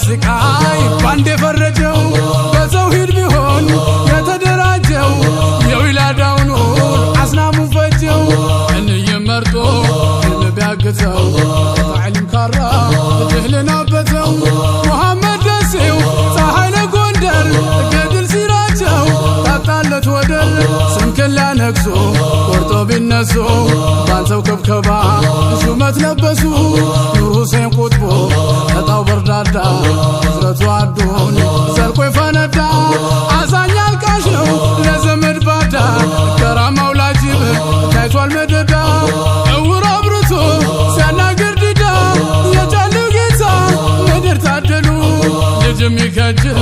ስቃይ ባንዴ ፈረጀው በተውሂድ ቢሆን የተደራጀው የዊላዳው ኑር አስናሙ ፈጀው እንየም መርጦ ቢያግተው ታዕሊም ካራ ጀህልና በተው ሙሐመድ ደሴው ፀሐይ ለጎንደር ገድል ሲራቸው ታጣለት ወደር ስምክን ሊያነግሱ ቆርጦ ቢነሱ ባንተው ከብከባ ሹመት ለበሱ ኑር ሁሴን ቁጥቡ ተጣው በርዳዳ ዝረቱ አዱን ዘልቆ ይፈነዳ አዛኝ አልቃሽ ነው ለዘመድ ባዳ ከራማው ላጅብ ታይቷል መደዳ እውር አብርቶ ሲያናግር ድዳ የጫለው ጌታ ምድር ታደሉ ልጅም ይከጅል